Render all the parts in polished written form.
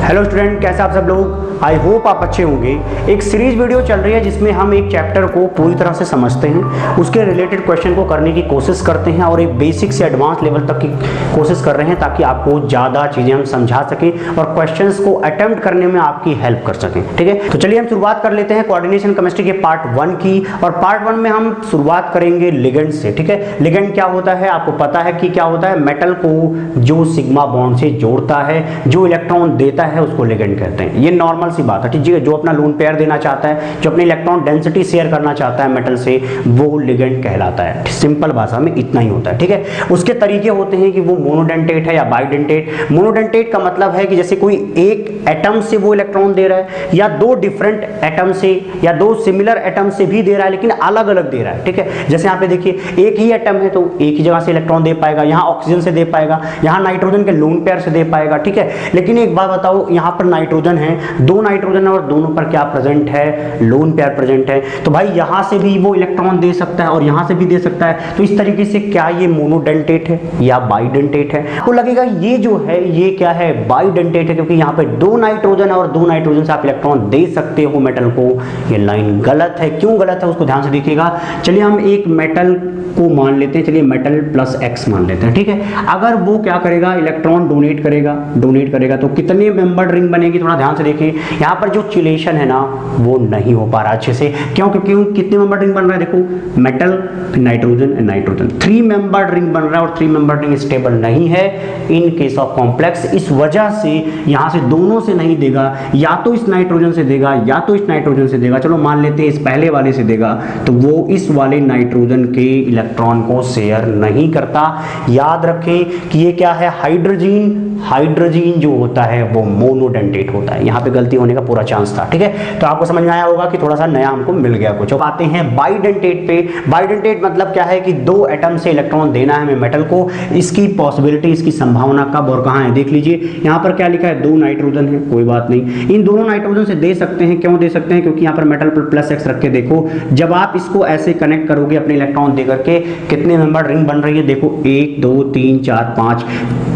Hello student, कैसे आप सब लोग। आई होप आप अच्छे होंगे। एक सीरीज वीडियो चल रही है जिसमें हम एक चैप्टर को पूरी तरह से समझते हैं, उसके रिलेटेड क्वेश्चन को करने की कोशिश करते हैं और एक बेसिक से एडवांस लेवल तक की कोशिश कर रहे हैं ताकि आपको ज़्यादा चीज़ें हम समझा सकें और क्वेश्चंस को अटेम्प्ट करने में आपकी हेल्प कर सकें। ठीक है, तो चलिए हम शुरुआत कर लेते हैं कोऑर्डिनेशन केमिस्ट्री के पार्ट 1 की। और पार्ट 1 में हम शुरुआत करेंगे लिगेंड से। ठीक है, लिगेंड क्या होता है आपको पता है कि क्या होता है। मेटल को जो सिग्मा बॉन्ड से जोड़ता है, जो इलेक्ट्रॉन देता है, उसको लिगेंड कहते हैं। ये नॉर्मल सी बात है। ठीक है, जो अपना लोन पेयर देना चाहता है, जो अपनी इलेक्ट्रॉन डेंसिटी शेयर करना चाहता है मेटल से, वो लिगेंड कहलाता है। सिंपल भाषा में इतना ही होता है। ठीक है, उसके तरीके होते हैं कि वो मोनोडेंटेट है या बाइडेंटेट। मोनोडेंटेट का मतलब है कि जैसे कोई एक एटम से वो इलेक्ट्रॉन दे रहा है, या दो डिफरेंट एटम से या दो सिमिलर एटम से भी दे रहा है, लेकिन अलग अलग दे रहा है। ठीक है, जैसे यहाँ पे देखिए एक ही एटम है तो एक ही जगह से इलेक्ट्रॉन दे पाएगा, यहाँ ऑक्सीजन से दे पाएगा, यहाँ नाइट्रोजन के लोन पेयर से दे पाएगा। ठीक है, लेकिन एक बात बताओ, यहाँ पर नाइट्रोजन है, दो नाइट्रोजन और दोनों पर क्या प्रेजेंट है, लोन पेयर प्रेजेंट है। तो भाई यहाँ से भी वो इलेक्ट्रॉन दे सकता है और यहाँ से भी दे सकता है। तो इस तरीके से क्या ये मोनोडेंटेट है या बाइडेंटेट है? आपको लगेगा ये जो है ये क्या है, बाइडेंटेट है, क्योंकि यहाँ पे दो नाइट्रोजन और दो नाइट्रोजन से आप इलेक्ट्रॉन दे सकते हो मेटल को। ये लाइन गलत है। क्यों गलत है उसको ध्यान से देखिएगा। चलिए हम एक मेटल को मान लेते हैं, चलिए मेटल प्लस एक्स मान लेते हैं। ठीक है, अगर वो क्या करेगा, इलेक्ट्रॉन डोनेट करेगा तो कितने मेंबर्ड रिंग बनेगी, थोड़ा ध्यान से देखिए। यहाँ पर जो चिलेशन है ना वो नहीं हो पा रहा अच्छे से। क्यों? क्योंकि कितने मेंबर्ड रिंग बन रहा है, देखो मेटल नाइट्रोजन 3 मेंबर्ड रिंग बन रहा है और 3 मेंबर्ड रिंग स्टेबल नहीं है इन केस ऑफ कॉम्प्लेक्स। इस वजह से यहाँ से दोनों से नहीं देगा, या तो इस नाइट्रोजन से देगा या तो इस नाइट्रोजन से देगा। चलो मान लेते हैं इस पहले वाले से देगा, तो वो इस वाले नाइट्रोजन के इलेक्ट्रॉन को शेयर नहीं करता। याद रखें कि ये क्या है, हाइड्रोजन जो होता है वो मोनोडेंटेट होता है। यहाँ पे गलती होने का पूरा चांस था। ठीक है, तो आपको समझ में आया होगा कि थोड़ा सा नया हमको मिल गया कुछ। अब आते हैं बाइडेंटेट पे। बाइडेंटेट मतलब क्या है कि दो एटम से इलेक्ट्रॉन देना है हमें मेटल को। इसकी पॉसिबिलिटी, इसकी संभावना कब और कहाँ है देख लीजिए। यहाँ पर क्या लिखा है, दो नाइट्रोजन है, कोई बात नहीं, इन दोनों नाइट्रोजन से दे सकते हैं। क्यों दे सकते हैं? क्योंकि यहाँ पर मेटल पर प्लस एक्स रख के देखो, जब आप इसको ऐसे कनेक्ट करोगे अपने इलेक्ट्रॉन दे करके, कितने मेंबर रिंग बन रही है, देखो 1 2 3 4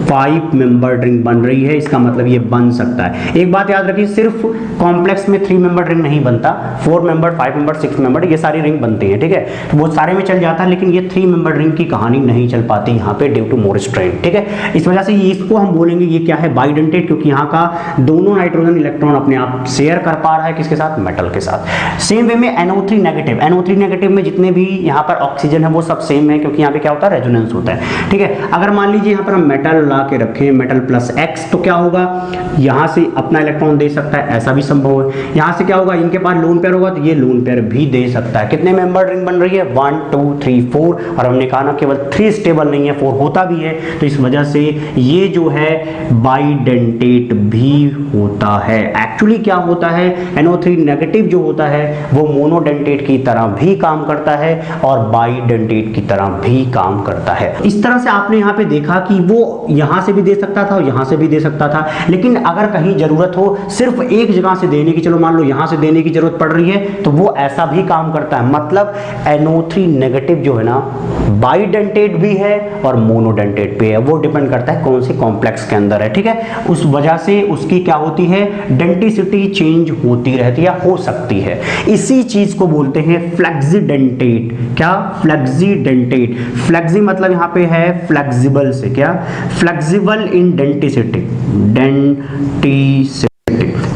5 मेंबर रिंग बन रही है। इसका मतलब ये बन सकता है। एक बात याद रखिए, सिर्फ कॉम्प्लेक्स में 3 मेंबर रिंग नहीं बनता, 4 मेंबर 5 मेंबर 6 मेंबर ये सारी रिंग बनती हैं। ठीक है, तो वो सारे में चल जाता है, लेकिन ये 3 मेंबर रिंग की कहानी नहीं चल पाती यहाँ पे ड्यू टू मोर स्ट्रेन। ठीक है, इस वजह से इसको हम बोलेंगे ये क्या है, बाइडेंटेट, क्योंकि यहाँ का दोनों नाइट्रोजन इलेक्ट्रॉन अपने आप शेयर कर पा रहा है किसके साथ, मेटल के साथ। सेम वे में NO3 नेगेटिव में जितने भी यहाँ पर ऑक्सीजन है वो सब सेम है, क्योंकि यहाँ पे क्या होता है, रेजोनेंस होता है। ठीक है, अगर मान लीजिए यहाँ पर हम मेटल ला के रखें, मेटल प्लस एक्स, तो क्या होगा, यहाँ से अपना इलेक्ट्रॉन दे सकता है, ऐसा भी संभव है। यहाँ से क्या होगा, इनके पास लोन पेयर होगा तो ये लोन पेयर भी दे सकता है। कितने मेंबर रिंग बन रही है, 1 2 3 4, और हमने कहा ना केवल 3 स्टेबल नहीं है, 4 होता भी है। तो इस वजह से ये जो है बाइडेंटेट भी होता है। एक्चुअली क्या होता है, NO3 नेगेटिव जो होता है वो मोनोडेंटेट की तरह भी काम करता है और बाइडेंटेट की तरह भी काम करता है। इस तरह से आपने यहाँ पे देखा कि वो यहाँ से भी दे सकता था और यहाँ से भी दे सकता था, लेकिन अगर कहीं जरूरत हो सिर्फ एक जगह से देने की, चलो मान लो यहाँ से देने की जरूरत पड़ रही है, तो वो ऐसा भी काम करता है। मतलब NO3 नेगेटिव जो है ना बाइडेंटेट भी है और मोनोडेंटेट भी है। वो डिपेंड करता है कौन से कॉम्प्लेक्स के अंदर है। ठीक है, उस वजह से उसकी क्या होती है, डेंसिटी चेंज होती रहती है, हो सकती है। इसी चीज को बोलते हैं फ्लेक्सिडेंटेट। क्या, फ्लेक्सिडेंटेट। फ्लेक्सी मतलब यहाँ पे है फ्लेक्सिबल से, क्या, फ्लेक्सिबल इन डेंसिटी।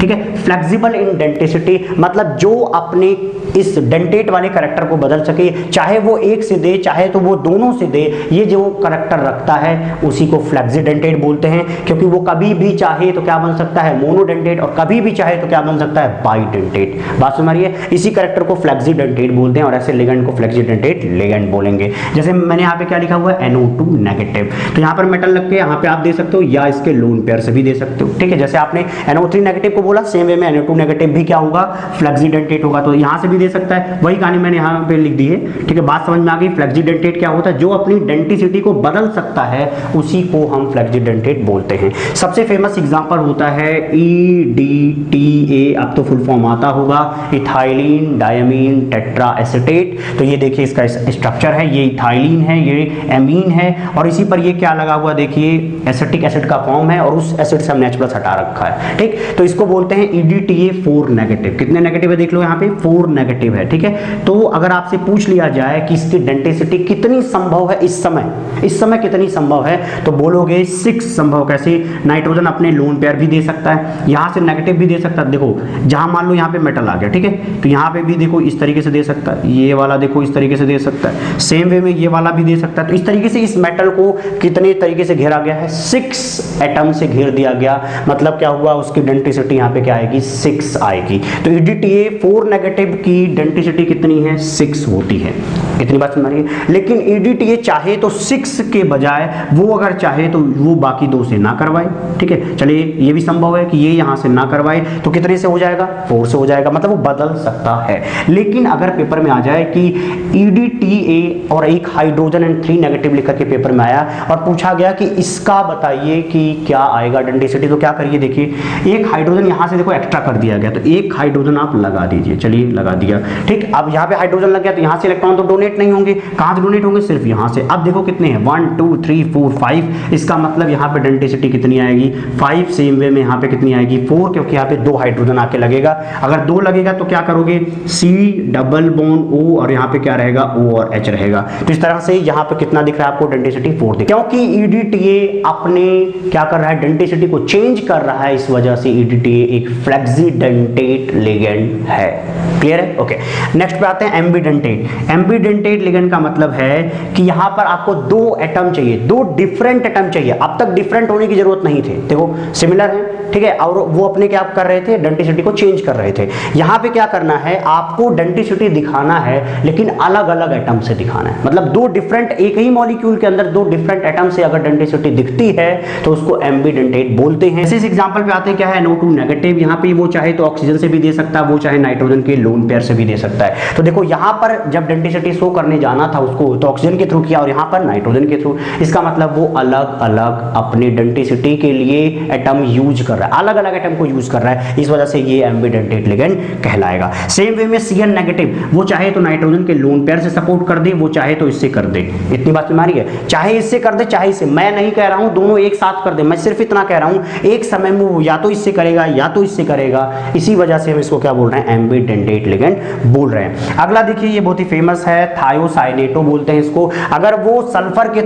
ठीक है, फ्लेक्सिबल इन डेंसिटी मतलब जो अपने इस डेंटेट वाले करैक्टर को बदल सके, चाहे वो एक से दे चाहे तो वो दोनों से दे, ये जो करैक्टर रखता है उसी को फ्लेक्सिडेंटेट बोलते हैं। क्योंकि वो कभी भी चाहे तो क्या बन सकता है, मोनोडेंटेट, और कभी भी चाहे तो क्या बन सकता है, बाइडेंटेट। बात सुनिए, इसी करैक्टर को फ्लेक्सिडेंटेट बोलते हैं और ऐसे लिगेंड को फ्लेक्सिडेंटेट लिगेंड बोलेंगे। जैसे मैंने यहाँ पे क्या लिखा हुआ है, NO2 नेगेटिव, तो यहाँ पर मेटल लग के यहाँ पे आप दे सकते हो या इसके लोन पेयर से भी दे सकते हो। ठीक है, जैसे आपने NO3 नेगेटिव को बोला सेम वे में Na2 नेगेटिव भी क्या होगा, फ्लेक्सीडेंटेट होगा। तो यहाँ से भी दे सकता है, वही कहानी मैंने यहाँ पे लिख दी है, ठीक है। बात समझ में आ गई। फ्लेक्सीडेंटेट क्या होता है, जो अपनी डेंटिसिटी को बदल सकता है उसी को हम फ्लेक्सीडेंटेट बोलते हैं। सबसे फेमस एग्जांपल होता है EDTA, अब तो फुल फॉर्म आता होगा, इथाइलिन डायमीन टेट्रा एसीटेट। तो ये देखिए इसका स्ट्रक्चर है, ये इथाइलिन है, ये एमीन है, और इसी पर ये क्या लगा हुआ देखिए, एसिटिक एसिड का फॉर्म है, और उस एसिड से हमने H+ हटा रखा है, ठीक। तो इसको बोलते हैं EDTA 4 नेगेटिव। कितने नेगेटिव है देख लो यहाँ पे, 4 नेगेटिव है, ठीक है। तो अगर आपसे पूछ लिया जाए कि इसकी डेंटिसिटी कितनी संभव है इस समय कितनी संभव है, तो बोलोगे 6 संभव। कैसे, नाइट्रोजन अपने लोन पेयर भी दे सकता है, यहाँ से नेगेटिव भी दे सकता है। देखो जहां मान लो यहाँ पे मेटल आ गया, ठीक है, तो यहाँ पे भी देखो इस तरीके से दे सकता है, ये वाला देखो इस तरीके से दे सकता है, सेम वे में ये वाला भी दे सकता है। तो इस तरीके से इस मेटल को कितने तरीके से घेरा गया है, 6 एटम से घेर दिया गया। मतलब क्या हुआ, उसकी डेंटिसिटी यहाँ पे क्या आएगी, 6 आएगी। तो EDTA 4 नेगेटिव की डेंटिसिटी कितनी है, 6 होती है। इतनी बात समझ रही है। लेकिन EDTA चाहे तो 6 के बजाय वो अगर चाहे तो वो बाकी 2 से ना करवाए, ठीक है। चलिए ये भी संभव है कि ये यहाँ से ना करवाए, तो कितने से हो जाएगा, 4 से हो जाएगा। मतलब वो बदल सकता है। लेकिन अगर पेपर में आ जाए कि EDTA और एक हाइड्रोजन एंड 3 नेगेटिव लिखकर के पेपर में आया और पूछा गया कि इसका बताइए कि क्या आएगा डेंटिसिटी, तो क्या करिए, देखिए एक हाइड्रोजन यहाँ से देखो एक्स्ट्रा कर दिया गया, तो एक हाइड्रोजन आप लगा दीजिए। चलिए लगा दिया, ठीक। अब यहाँ पे हाइड्रोजन लग गया तो यहाँ से इलेक्ट्रॉन तो डोनेट नहीं होंगे, कहाँ से डोनेट होंगे, सिर्फ यहाँ से। अब देखो कितने हैं, 1 2 3 4 5। इसका मतलब यहाँ पे डेंटिसिटी कितनी आएगी, 5। सेम वे में यहाँ पे कितनी आएगी, 4, क्योंकि यहाँ पे 2 हाइड्रोजन आके लगेगा। अगर 2 लगेगा तो क्या करोगे, C डबल बॉन्ड O, और यहाँ पे क्या रहेगा, O और H रहेगा। तो इस तरह से यहाँ पे कितना दिख रहा है आपको, डेंटिसिटी 4 दिख, क्योंकि EDTA अपने क्या कर रहा है, डेंटिसिटी को चेंज कर रहा है। इस वजह से EDTA एक फ्लेक्सीडेंटेट लिगेंड है। क्लियर है, ओके। नेक्स्ट पे आते हैं एम्बीडेंटेट। एम्बीडेंटेट लिगेंड का मतलब है कि यहाँ पर आपको 2 एटम चाहिए, 2 डिफरेंट एटम चाहिए। अब तक डिफरेंट होने की जरूरत नहीं थी, देखो सिमिलर है, ठीक है, और वो अपने क्या कर रहे थे, डेंटिसिटी को चेंज कर रहे थे। यहाँ पे क्या करना है, आपको डेंटिसिटी दिखाना है लेकिन अलग अलग एटम से दिखाना है। मतलब 2 डिफरेंट, एक ही मॉलिक्यूल के अंदर 2 डिफरेंट एटम से अगर डेंटिसिटी दिखती है तो उसको एम्बीडेंटेट बोलते हैं। इस एग्जांपल पे आते हैं, क्या है, NO2 नेगेटिव। यहाँ पे वो चाहे तो ऑक्सीजन से भी दे सकता है, वो चाहे नाइट्रोजन के लोन पेयर से भी दे सकता है। तो देखो यहाँ पर जब डेंटिसिटी शो करने जाना था उसको तो ऑक्सीजन के थ्रू किया, और यहाँ पर नाइट्रोजन के थ्रू। इसका मतलब वो अलग अलग अपनी डेंटिसिटी के लिए एटम यूज कर रहा है, अलग अलग एटम को यूज कर रहा है। इस वजह से ये एम्बीडेंटेट लिगेंड कहलाएगा। सेम वे में Cn नेगेटिव, वो चाहे तो नाइट्रोजन के लोन पेयर से सपोर्ट कर दे, वो चाहे तो इससे कर दे। इतनी बात हमारी है, चाहे इससे कर दे चाहे इससे। मैं नहीं कह रहा हूं दोनों एक साथ कर दे, मैं सिर्फ इतना कह रहा हूं एक समय में वो या तो इससे करेगा या तो इससे करेगा। इसी वजह से हम इसको क्या बोल रहे हैं, एम्बीडेंटेट लिगेंड बोल रहे हैं। अगला देखिए, ये बहुत ही फेमस है, थायोसाइनेटो बोलते हैं इसको। अगर वो सल्फर के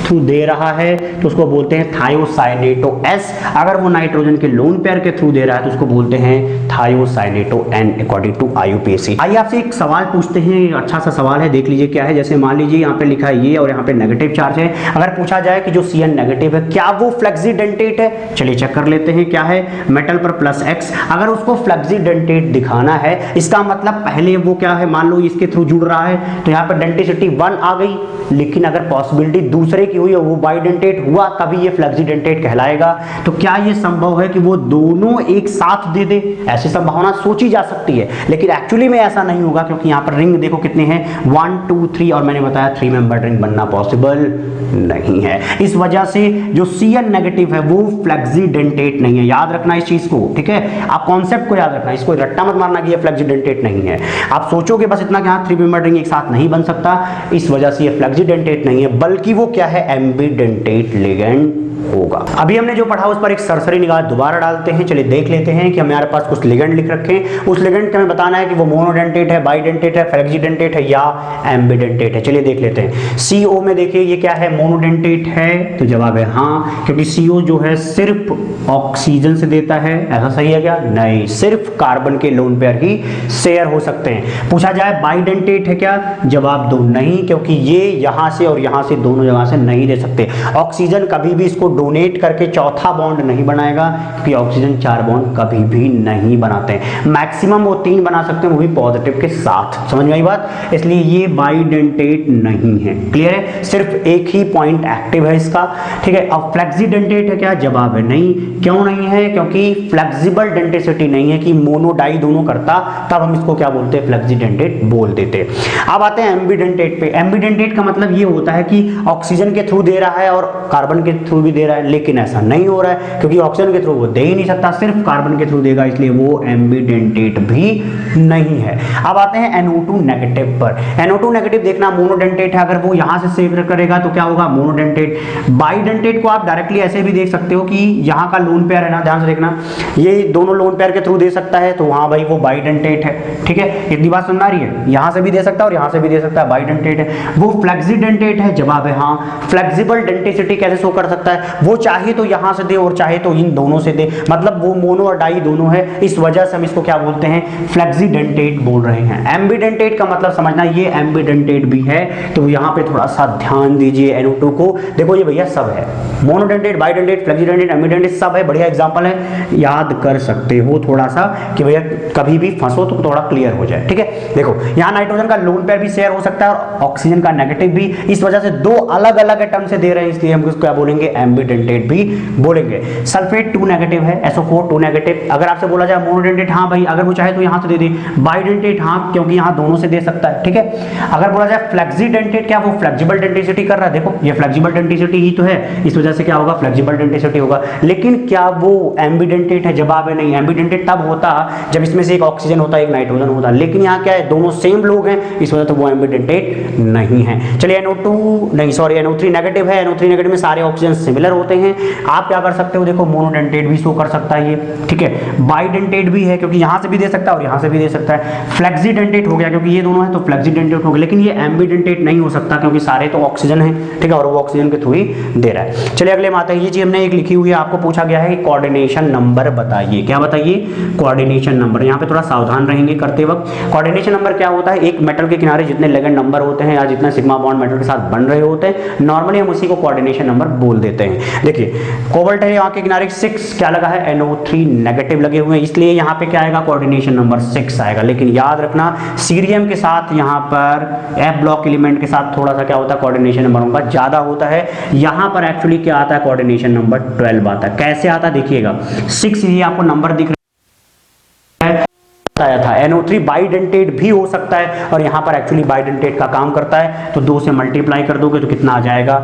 थ्रू दे रहा है तो उसको बोलते हैं थायोसाइनेटो S। अगर वो नाइट्रोजन के लोन पेयर के थ्रू दे रहा है तो उसको बोलते हैं thiocyanato N according to IUPAC। आइए आपसे एक सवाल पूछते हैं, अच्छा सा सवाल है, देख लीजिए क्या है। जैसे मान लीजिए यहाँ पे लिखा है ये और यहाँ पे नेगेटिव चार्ज है। अगर पूछा जाए कि जो Cn नेगेटिव है क्या वो फ्लेक्सीडेंटेट है, चलिए चेक कर लेते हैं क्या है। मेटल पर +X, अगर उसको फ्लेक्सीडेंटेट दिखाना है, इसका मतलब पहले वो क्या है, मान लो इसके थ्रू जुड़ रहा है तो यहाँ पर डेंटिसिटी 1 आ गई। लेकिन अगर पॉसिबिलिटी दूसरे की हुई और वो बाइडेंटेट हुआ तभी ये फ्लेक्सीडेंटेट कहलाएगा। तो क्या ये संभव है कि वो दोनों एक साथ दे दे? ऐसी संभावना सोची जा सकती है, लेकिन एक्चुअली में ऐसा नहीं होगा, क्योंकि यहाँ पर रिंग देखो कितने हैं, 1 2 3, और मैंने बताया 3 मेंबर रिंग बनना पॉसिबल नहीं है। इस वजह से जो Cn नेगेटिव है वो फ्लेक्सीडेंटेट नहीं है। याद रखना इस चीज को, ठीक है, आप कॉन्सेप्ट को याद रखना, इसको रट्टा मत मारना कि ये फ्लेक्सीडेंटेट नहीं है। आप सोचोगे बस इतना कि हाँ 3 मेंबर रिंग एक साथ नहीं बन सकता, इस वजह से ये फ्लेक्सीडेंटेट नहीं है, बल्कि वो क्या है, एम्बीडेंटेट लिगेंड होगा। अभी हमने जो पढ़ा उस पर एक सरसरी निगाह दोबारा डालते हैं। चलिए देख लेते हैं कि हमारे पास कुछ लिगेंड लिख रखे हैं, उस लिगेंड का हमें बताना है कि वो मोनोडेंटेट है, बाइडेंटेट है, फ्लेक्सीडेंटेट है या एम्बीडेंटेट है। चलिए देख लेते हैं। CO में देखिए ये क्या है, मोनोडेंटेट है, तो जवाब है हाँ, क्योंकि CO जो है सिर्फ ऑक्सीजन से देता है। ऐसा सही है क्या? नहीं, सिर्फ कार्बन के लोन पेयर ही शेयर हो सकते हैं। पूछा जाए बाइडेंटेट है क्या, जवाब दो नहीं, क्योंकि ये यहां से और यहां से दोनों जगह से नहीं दे सकते। ऑक्सीजन कभी भी इसको डोनेट करके चौथा बॉन्ड नहीं बनाएगा, क्योंकि ऑक्सीजन 4 बॉन्ड कभी भी नहीं बनाते हैं, मैक्सिमम वो 3 बना सकते हैं, वो भी पॉजिटिव के साथ। समझ में आई बात? इसलिए ये बाइडेंटेट नहीं है। क्लियर है? सिर्फ एक ही पॉइंट एक्टिव है इसका, ठीक है। अब फ्लेक्सीडेंटेट है क्या? जवाब है नहीं। क्यों नहीं है? क्योंकि फ्लेक्सिबल डेंटिसिटी नहीं है कि मोनो डाई दोनों करता, तब हम इसको क्या बोलते हैं? फ्लेक्सीडेंटेट बोल देते। अब आते हैं एम्बीडेंटेट पे। एम्बीडेंटेट का मतलब ये होता है कि ऑक्सीजन के थ्रू दे रहा है और कार्बन के थ्रू भी दे रहा है, लेकिन ऐसा नहीं हो रहा है क्योंकि ऑक्सीजन के थ्रू वो दे ही नहीं सकता, सिर्फ कार्बन के थ्रू देगा, इसलिए वो एम्बीडेंटेट भी नहीं है। अब आते हैं NO2 नेगेटिव पर। NO2 नेगेटिव देखना मोनोडेंटेट है, अगर वो यहां से सेव करेगा तो क्या होगा? मोनोडेंटेट। बाइडेंटेट को आप डायरेक्टली ऐसे भी देख सकते हो कि यहां का लोन पेयर है ना, ध्यान से देखना, ये दोनों लोन पेयर के थ्रू दे सकता है, तो वहां भाई वो बाइडेंटेट है। ठीक है, इतनी बात समझ आ रही है? यहां से भी दे सकता है और यहां से भी दे सकता है, बाइडेंटेट है। वो फ्लेक्सीडेंटेट है, जवाब है हाँ। फ्लेक्सिबल डेंटिसिटी कैसे शो कर सकता है? वो चाहे तो यहां से दे और चाहे तो इन दोनों से दे, मतलब वो मोनो और डाई दोनों है, इस वजह से हम इसको क्या बोलते हैं? फ्लेक्सीडेंटेट बोल रहे हैं। एम्बीडेंटेट का मतलब समझना, ये एम्बीडेंटेट भी है, तो यहां पे थोड़ा सा ध्यान दीजिए। NO2 को देखो, ये भैया सब है, मोनोडेंटेट, बाइडेंटेट, फ्लेक्सीडेंटेट, एम्बीडेंटेट सब है। बढ़िया एग्जांपल है, याद कर सकते हो थोड़ा सा कि भैया कभी भी फंसो तो थोड़ा क्लियर हो जाए। ठीक है, देखो यहां नाइट्रोजन का लोन पेयर भी शेयर हो सकता है और ऑक्सीजन का नेगेटिव भी, इस वजह से दो अलग अलग एटम से दे रहे हैं, इसलिए हम इसको क्या बोलेंगे? एम्बीडेंटेट भी बोलेंगे। सल्फेट 2 नेगेटिव है, SO4 2 नेगेटिव। अगर आपसे बोला जाए मोनोडेंटेट, हाँ भाई अगर वो चाहे तो यहां से दे दे। बाइडेंटेट हाँ, क्योंकि यहां दोनों से दे सकता है। ठीक है, अगर बोला जाए फ्लेक्सीडेंटेट, क्या वो फ्लेक्सिबल डेंटिसिटी कर रहा है? देखो ये फ्लेक्सिबल डेंटिसिटी ही तो है, इस वजह से क्या होगा? फ्लेक्सिबल डेंटिसिटी होगा। लेकिन क्या वो एम्बीडेंटेट है? जवाब है नहीं। एम्बीडेंटेट तब होता जब इसमें से एक ऑक्सीजन होता, एक नाइट्रोजन होता, लेकिन यहाँ क्या है? दोनों सेम लोग हैं, इस वजह से वो एम्बीडेंटेट नहीं है। चलिए NO3 नेगेटिव है। NO3 नेगेटिव में सारे ऑक्सीजन सिमिलर होते हैं। आप क्या कर सकते हो? देखो मोनोडेंटेट भी शो कर सकता है ये, ठीक है। बाइडेंटेट भी है क्योंकि यहां से भी दे सकता है और यहां से भी दे सकता है। फ्लेक्सीडेंटेट हो गया क्योंकि ये दोनों है तो फ्लेक्सीडेंटेट हो गया, लेकिन ये एम्बीडेंटेट नहीं हो सकता क्योंकि सारे तो ऑक्सीजन है, ठीक है, और वो ऑक्सीजन के थ्रू ही दे रहा है। चलिए अगले में आते हैं। ये चीज हमने एक लिखी हुई है, आपको पूछा गया है कोऑर्डिनेशन नंबर बताइए। क्या बताइए? Coordination number. यहाँ पे थोड़ा सावधान रहेंगे करते वक्त। कोऑर्डिनेशन नंबर क्या होता है? एक मेटल के किनारे जितने लिगेंड नंबर होते हैं या जितना सिग्मा बॉन्ड मेटल के साथ बन रहे होते हैं, नॉर्मली हम उसी को कोऑर्डिनेशन नंबर बोल देते हैं। देखिए कोबाल्ट है, यहाँ के किनारे 6 क्या लगा है? NO3 नेगेटिव लगे हुए हैं, इसलिए यहाँ पे क्या आएगा? कोऑर्डिनेशन नंबर 6 आएगा। लेकिन याद रखना सीरियम के साथ यहाँ पर F ब्लॉक एलिमेंट के साथ थोड़ा सा क्या होता है? कोऑर्डिनेशन नंबर उनका ज्यादा होता है। यहाँ पर एक्चुअली क्या आता है? कोऑर्डिनेशन नंबर 12 आता है। कैसे आता है देखिएगा, 6 ये आपको नंबर दिख आया था। NO3 बाइडेंटेट भी हो सकता है और यहां पर एक्चुअली बाइडेंटेट का काम करता है, तो 2 से मल्टीप्लाई कर दोगे तो कितना आ जाएगा?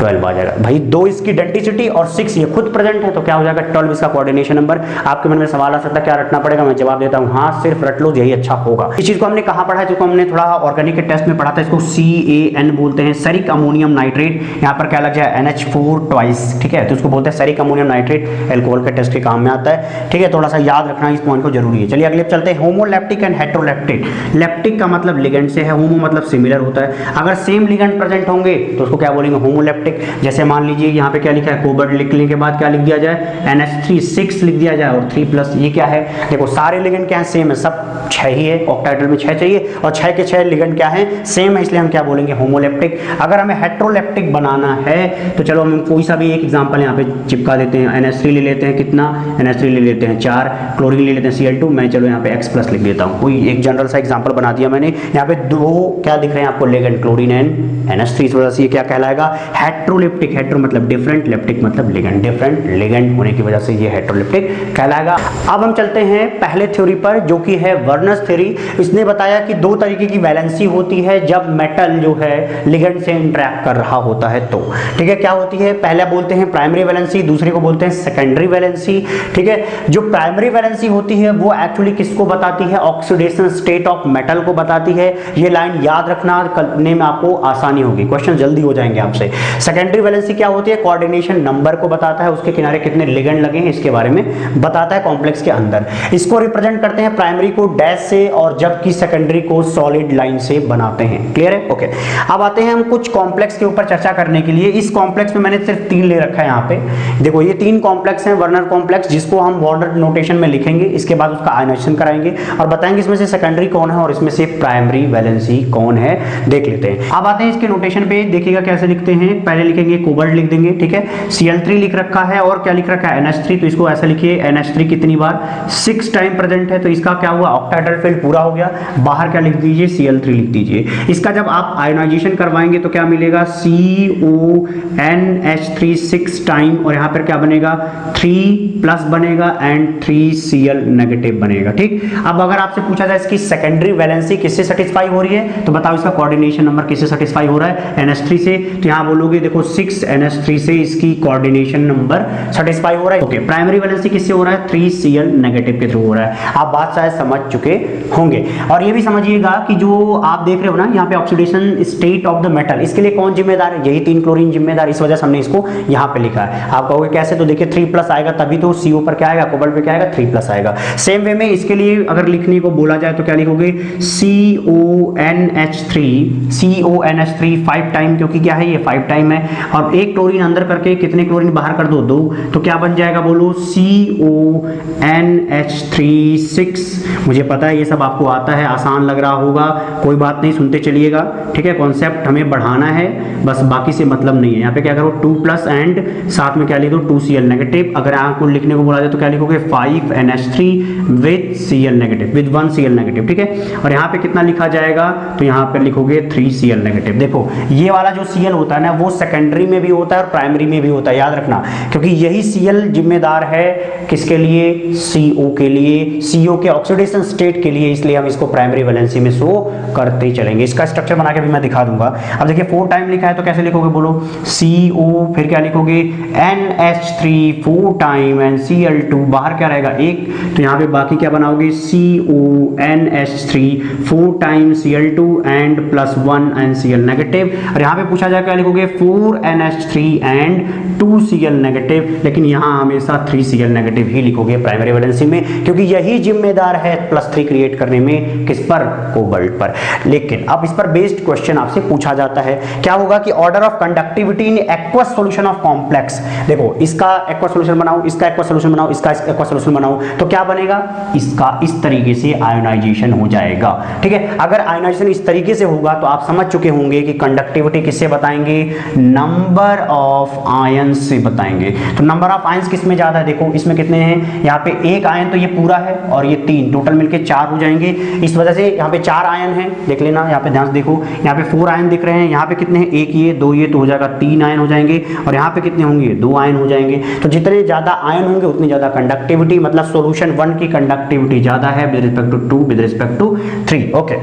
12 आ जाएगा। भाई 2 इसकी डेंसिटी और 6 ये खुद प्रेजेंट है, तो क्या हो जाएगा? 12 इसका कोऑर्डिनेशन नंबर। आपके मन में सवाल आ सकता है क्या रटना पड़ेगा? मैं जवाब देता हूं हाँ, सिर्फ रट लो, यही अच्छा होगा। इस चीज को हमने कहां पढ़ा है? जिसको हमने थोड़ा ऑर्गेनिक के टेस्ट में पढ़ा था, इसको CAN बोलते हैं, सेरिक अमोनियम नाइट्रेट। यहाँ पर क्या लग जाए? NH4 ट्वाइस, ठीक है, तो इसको बोलते हैं सेरिक अमोनियम नाइट्रेट, एल्कोहल के टेस्ट के काम में आता है। ठीक है, थोड़ा सा याद रखना इस पॉइंट को, जरूरी है। चलिए अगले चलते हैं। Homoleptic and हेटेरोलैप्टिक। लैप्टिक का मतलब लिगेंड से है, होमो मतलब सिमिलर होता है। अगर सेम लिगेंड प्रेजेंट होंगे तो उसको क्या बोलेंगे? होमोलैप्टिक। जैसे मान लीजिए यहाँ पे क्या लिखा है? कोबाल्ट लिखने के बाद क्या लिख दिया जाए? NH3 6 लिख दिया जाए और 3+ ये क्या है? देखो सारे लिगेंड क्या है? सेम है, सब 6 ही है, ऑक्टाहेड्रल में 6 चाहिए और 6 के 6 लिगेंड क्या है? सेम है, इसलिए हम क्या बोलेंगे? होमोलैप्टिक। अगर हमें हेटेरोलैप्टिक बनाना है तो चलो हम कोई सा भी एक एग्जांपल यहाँ पे चिपका देते हैं। NH3 ले लेते हैं, कितना? NH3 ले लेते हैं 4, क्लोरीन ले लेते हैं Cl2, मैं चलो यहाँ पे X+ लिख देता हूँ। कोई एक जनरल सा एग्जांपल बना दिया मैंने। यहाँ पे 2 क्या दिख रहे हैं आपको? लिगेंड, क्लोरीन एंड NH3, इस वजह से ये क्या कहलाएगा? हेटेरोलैप्टिक। हेटेरो मतलब डिफरेंट, लैप्टिक मतलब लिगेंड, डिफरेंट लिगेंड होने की वजह से ये हेटेरोलैप्टिक कहलाएगा। अब हम चलते हैं पहले थ्योरी पर, जो कि है वर्नर्स थ्योरी। इसने बताया कि 2 तरीके की वैलेंसी होती है जब मेटल जो है लिगेंड से इंटरैक्ट कर रहा होता है तो, ठीक है, क्या होती है? पहले बोलते हैं प्राइमरी वैलेंसी, दूसरे को बोलते हैं सेकेंडरी वैलेंसी। ठीक है, जो प्राइमरी वैलेंसी होती है वो एक्चुअली किसको बताती है? ऑक्सीडेशन स्टेट ऑफ मेटल को बताती है। ये लाइन याद रखना, करने में आपको आसानी होगी, क्वेश्चन जल्दी हो जाएंगे आपसे। सेकेंडरी वैलेंसी क्या होती है? कोऑर्डिनेशन नंबर को बताता है, उसके किनारे कितने लिगेंड लगे हैं इसके बारे में बताता है कॉम्प्लेक्स के अंदर। इसको रिप्रेजेंट करते हैं प्राइमरी को डैश से और जबकि सेकेंडरी को सॉलिड लाइन से बनाते हैं। क्लियर है? ओके। अब आते हैं हम कुछ कॉम्प्लेक्स के ऊपर चर्चा करने के लिए। इस कॉम्प्लेक्स में मैंने सिर्फ 3 ले रखा है यहाँ पे। देखो ये 3 कॉम्प्लेक्स हैं वर्नर कॉम्प्लेक्स, जिसको हम बॉन्ड नोटेशन में लिखेंगे, इसके बाद उसका आयनाइजेशन कराएंगे और बताएंगे इसमें से सेकेंडरी कौन है और इसमें से प्राइमरी वैलेंसी कौन है, देख लेते हैं। अब आते हैं इसके नोटेशन पे, देखिएगा कैसे लिखते हैं। पहले पहले लिखेंगे कोबाल्ट लिख देंगे, ठीक है। Cl3 लिख रखा है और क्या लिख रखा है NH3, तो इसको ऐसा लिखिए NH3 कितनी बार 6 टाइम प्रेजेंट है, तो इसका क्या हुआ ऑक्टाहेड्रल फील्ड पूरा हो गया। बाहर क्या लिख दीजिए Cl3 लिख दीजिए। इसका जब आप आयोनाइजेशन करवाएंगे तो क्या मिलेगा CONH3 6 टाइम और यहाँ पर क्या बनेगा 3+ बनेगा एंड 3Cl नेगेटिव बनेगा, ठीक। अब अगर आपसे पूछा जाए इसकी सेकेंडरी वैलेंसी किससे सेटिस्फाई हो रही है तो बताओ इसका कोऑर्डिनेशन नंबर किससे सेटिस्फाई हो रहा है NH3 से, तो यहाँ बोलोगे देखो 6 NH3 से इसकी कोऑर्डिनेशन नंबर सेटिस्फाई हो रहा है। ओके, प्राइमरी वैलेंसी किससे हो रहा है 3Cl नेगेटिव के थ्रू हो रहा है। आप बात शायद समझ चुके होंगे। और ये भी समझिएगा कि जो आप देख रहे हो ना यहाँ पे oxidation state of the metal, इसके लिए कौन जिम्मेदार है, यही 3 क्लोरीन जिम्मेदार, इस वजह से हमने इसको यहाँ पे लिखा है। आप कहोगे कैसे, तो देखिए 3+ आएगा तभी तो CO पर क्या आएगा कोबाल्ट पे क्या आएगा 3+ आएगा। सेम वे में इसके लिए अगर लिखने को बोला जाए तो क्या लिखोगे CONH3 5 टाइम, क्योंकि क्या है ये 5 टाइम है और एक क्लोरीन अंदर करके कितने क्लोरीन बाहर कर दो 2, तो क्या बन जाएगा बोलो CONH3 6। मुझे पता है ये सब आपको आता है, आसान लग रहा होगा, कोई बात नहीं, सुनते चलिएगा, ठीक है। कॉन्सेप्ट हमें बढ़ाना है बस, बाकी से मतलब नहीं है। यहाँ पे क्या करो 2+ एंड साथ में क्या लिख दो 2Cl नेगेटिव। अगर आपको लिखने को बोला जाए तो क्या लिखोगे 5NH3 with Cl negative, with 1Cl negative, ठीक है। और यहाँ पे कितना लिखा जाएगा तो यहाँ पे लिखोगे 3Cl नेगेटिव। देखो ये वाला जो Cl होता है ना वो सेकेंडरी में भी होता है और प्राइमरी में भी होता है, याद रखना, क्योंकि यही Cl जिम्मेदार है किसके लिए CO के लिए, CO के ऑक्सीडेशन स्टेट के लिए, इसलिए हम इसको प्राइमरी वैलेंसी में शो करते ही चलेंगे। इसका स्ट्रक्चर बना के भी मैं दिखा दूंगा। अब देखिए 4 टाइम लिखा है तो कैसे लिखोगे बोलो CO, फिर क्या लिखोगे NH3 4 टाइम एंड Cl2, बाहर क्या रहेगा 1, तो यहाँ पे बाकी क्या बनाओगे CONH3 4 time Cl2 and +1 and Cl negative. और यहाँ पे पूछा जाए क्या लिखोगे 4NH3 एंड 2Cl नेगेटिव, लेकिन यहाँ हमेशा 3Cl नेगेटिव ही लिखोगे प्राइमरी वैलेंसी में, क्योंकि यही जिम्मेदार है +3 क्रिएट करने में, किस पर कोबाल्ट पर। लेकिन अब इस पर बेस्ड क्वेश्चन आपसे पूछा जाता है, क्या होगा कि order of conductivity in aqueous solution of complex. देखो इसका एक्वस सॉल्यूशन बनाओ, इसका एक्वस सॉल्यूशन बनाओ, इसका एक्वस सॉल्यूशन बनाओ, तो क्या बनेगा इसका इस तरीके से आयोनाइजेशन हो जाएगा, ठीक है। अगर आयोनाइजेशन इस तरीके से होगा तो आप समझ चुके होंगे कि कंडक्टिविटी किससे बताएंगे, नंबर ऑफ आयन से बताएंगे। तो नंबर ऑफ आयंस किस में ज्यादा है, देखो इसमें कितने हैं, यहाँ पे 1 आयन तो ये पूरा है और ये 3, टोटल मिलके 4 हो जाएंगे। इस वजह से यहाँ पे 4 आयन है, देख लेना, यहाँ पे ध्यान से देखो, यहाँ पे 4 आयन दिख रहे हैं, यहाँ पे कितने हैं 1 ये 2 ये, तो हो जाएगा 3 आयन हो जाएंगे। और यहाँ पे कितने होंगे 2 आयन हो जाएंगे। तो जितने ज्यादा आयन होंगे उतनी ज्यादा कंडक्टिविटी, मतलब सॉल्यूशन 1 की कंडक्टिविटी ज्यादा है with respect to 2 with respect to 3। Okay,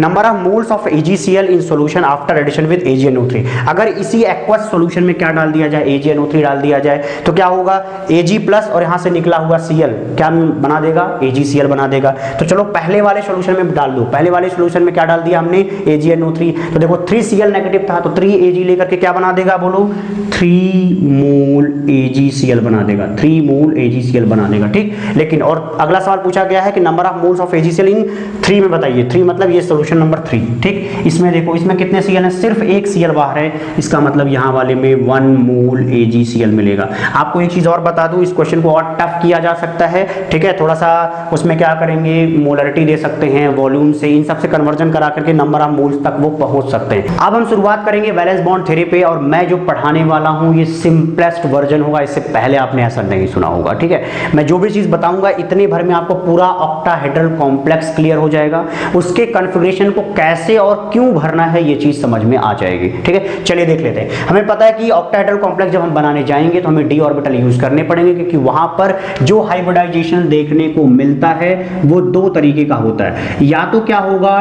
number of moles of AgCl in solution after addition with AgNO3। अगर इसी एक्वस सॉल्यूशन में क्या डाल दिया जाए, AgNO3 डाल दिया जाए, तो क्या होगा Ag+ और यहाँ से निकला हुआ Cl क्या बना देगा, AgCl बना देगा। तो चलो पहले वाले सॉल्यूशन में डाल दो, पहले वाले सॉल्यूशन में क्या डाल दिया हमने AgNO3, तो देखो 3Cl नेगेटिव था तो 3 Ag लेकर के क्या बना देगा बोलो 3 मोल AgCl बना देगा, 3 मोल AgCl बना देगा, ठीक। लेकिन और अगला सवाल पूछा गया है कि number of moles of AgCl इन 3 में बताइए, 3 मतलब ये सॉल्यूशन नंबर 3, ठीक। इसमें देखो इसमें कितने Cl है, सिर्फ 1 Cl बाहर है, इसका मतलब यहाँ वाले में 1 मोल AgCl मिलेगा। आपको एक चीज और बता दूं, इस क्वेश्चन को और टफ किया जा सकता है, ठीक है। थोड़ा सा उसमें क्या करेंगे, मोलरिटी दे सकते हैं, वॉल्यूम से, इन सबसे कन्वर्जन करा करके नंबर ऑफ मोल्स तक वो पहुंच सकते हैं। अब हम शुरुआत करेंगे वैलेंस बॉन्ड थ्योरी पे, और मैं जो पढ़ाने वाला हूं ये सिंपलेस्ट वर्जन होगा, इससे पहले आपने ऐसा नहीं सुना होगा, ठीक है। मैं जो भी चीज बताऊंगा इतने भर में आपको पूरा ऑक्टाहेड्रल कॉम्प्लेक्स क्लियर हो जाएगा, उसके कॉन्फ़िगरेशन को कैसे और क्यों भरना है ये चीज समझ में आ जाएगी, ठीक है। चलिए देख लेते हैं। हमें पता है कि ऑक्टाहेड्रल कॉम्प्लेक्स जब हम बनाने जाएंगे तो हमें d ऑर्बिटल यूज करने पड़ेंगे, क्योंकि वहां पर जो हाइब्रिडाइजेशन देखने को मिलता है वो 2 तरीके का होता है, या तो क्या होगा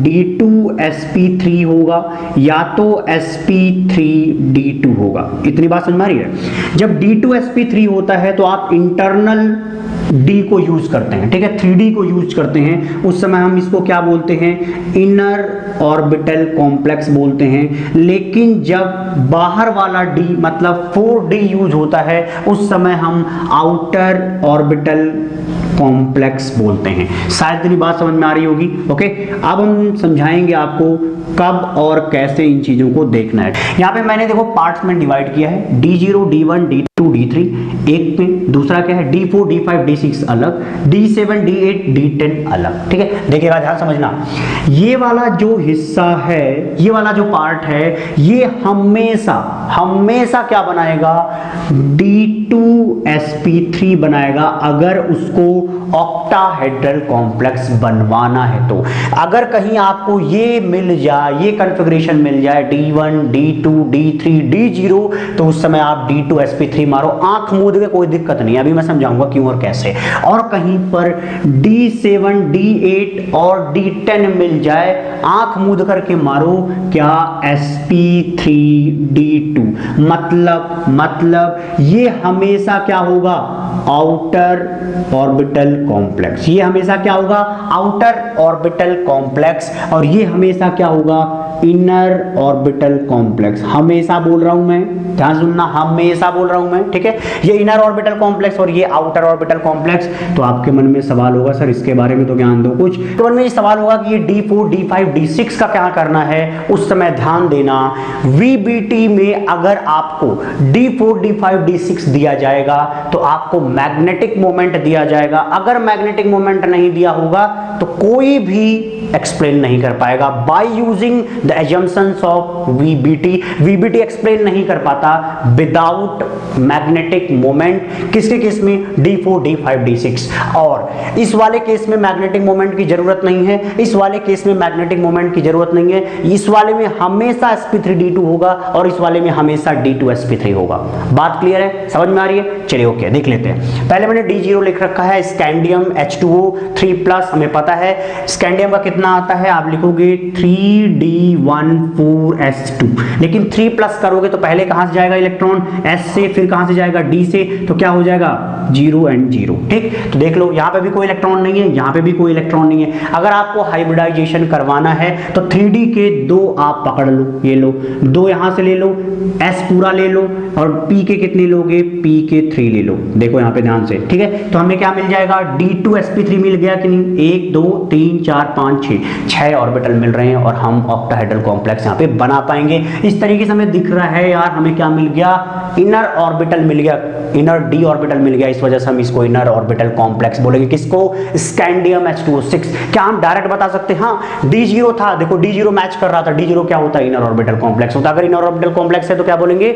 D2sp3 होगा या तो sp3d2 होगा। इतनी बात समझ में आ रही है। जब D2sp3 होता है तो आप इंटरनल D को यूज करते हैं, ठीक है, 3D को यूज करते हैं, उस समय हम इसको क्या बोलते हैं, इनर ऑर्बिटल कॉम्प्लेक्स बोलते हैं। लेकिन जब बाहर वाला D मतलब 4D यूज होता है उस समय हम आउटर ऑर्बिटल कॉम्प्लेक्स बोलते हैं। शायद इतनी बात समझ में आ रही होगी। ओके, अब हम समझाएंगे आपको कब और कैसे इन चीजों को देखना है। यहाँ पे मैंने देखो पार्ट्स में डिवाइड किया है, D0 D1 D2 D2D3, एक में दूसरा क्या है D4 D5 D6 अलग, D7 D8 D10 अलग। ठीक है, देखिएगा ध्यान समझना, ये वाला जो हिस्सा है, ये वाला जो पार्ट है, ये हमेशा हमेशा क्या बनाएगा, D2sp3 बनाएगा अगर उसको ऑक्टाहेड्रल कॉम्प्लेक्स बनवाना है तो। अगर कहीं आपको ये मिल जाए, ये कॉन्फ़िगरेशन मिल जाए D1 D2 D3 D0, तो उस समय आप D2sp3 मारो, आंख मूंद के, कोई दिक्कत नहीं, अभी मैं समझाऊंगा क्यों और कैसे। और कहीं पर D7 D8 और D10 मिल जाए, आंख मूंद करके मारो, क्या sp3 D2, मतलब ये हमेशा क्या होगा, आउटर ऑर्बिटल कॉम्प्लेक्स, ये हमेशा क्या होगा, आउटर ऑर्बिटल कॉम्प्लेक्स, और ये हमेशा क्या होगा, इनर ऑर्बिटल कॉम्प्लेक्स। हमेशा बोल रहा हूं मैं, ध्यान सुनना, हमेशा बोल रहा हूं मैं, ठीक है। ये इनर ऑर्बिटल कॉम्प्लेक्स और ये आउटर ऑर्बिटल कॉम्प्लेक्स। तो आपके मन में सवाल होगा, सर इसके बारे में तो ज्ञान दो कुछ। तो मन में ये सवाल होगा कि ये D4 D5 D6 का क्या करना है। उस समय ध्यान देना, VBT में अगर आपको D4 D5 D6 दिया जाएगा तो आपको मैग्नेटिक मोमेंट दिया जाएगा। अगर मैग्नेटिक मोमेंट नहीं दिया होगा तो कोई भी एक्सप्लेन नहीं कर पाएगा by using the assumptions of VBT explain नहीं कर पाता विदाउट मैग्नेटिक मोमेंट। किसके केस में, D4 D5 D6। और इस वाले केस में मैग्नेटिक मोमेंट की जरूरत नहीं है, इस वाले केस में मैग्नेटिक मोमेंट की जरूरत नहीं है। इस वाले में हमेशा sp3 D2 होगा और इस वाले में हमेशा D2sp3 होगा। बात क्लियर है, समझ में आ रही है। चलिए ओके, देख लेते हैं। पहले मैंने D0 लिख रखा है, स्कैंडियम H2O 3+, हमें पता है स्कैंडियम का कितना आता है, आप लिखोगे 3D14S2, लेकिन 3+ करोगे तो पहले कहां से जाएगा इलेक्ट्रॉन, S से, फिर कहां से जाएगा D से, तो क्या हो जाएगा 0 and 0। ठीक, तो देख लो यहां पे भी कोई इलेक्ट्रॉन नहीं है, यहां पे भी कोई इलेक्ट्रॉन नहीं है। अगर आपको हाइब्रिडाइजेशन करवाना है तो 3D के 2 आप पकड़ लो, ये लो 2 यहां से ले लो, S पूरा ले लो, और P के कितने लोगे, P के 3 ले लो। देखो यहां पे ध्यान से, ठीक है। तो हमें क्या मिल जाएगा, D2sp3 मिल गया कि नहीं, 1 2 3 4 5 6 ऑर्बिटल मिल रहे हैं और हम ऑक्टाहेड्रल कॉम्प्लेक्स यहां पे बना पाएंगे। इस तरीके से हमें दिख रहा है यार, हमें क्या मिल गया, इनर ऑर्बिटल मिल गया, इनर D ऑर्बिटल मिल गया। इस वजह से हम इसको इनर ऑर्बिटल कॉम्प्लेक्स बोलेंगे। किसको, स्कैंडियम H2O6। क्या हम डायरेक्ट बता सकते हैं, हाँ D0 था, देखो D0 मैच कर रहा था, D0 क्या होता है, इनर ऑर्बिटल कॉम्प्लेक्स होता है। अगर इनर ऑर्बिटल कॉम्प्लेक्स है तो क्या बोलेंगे,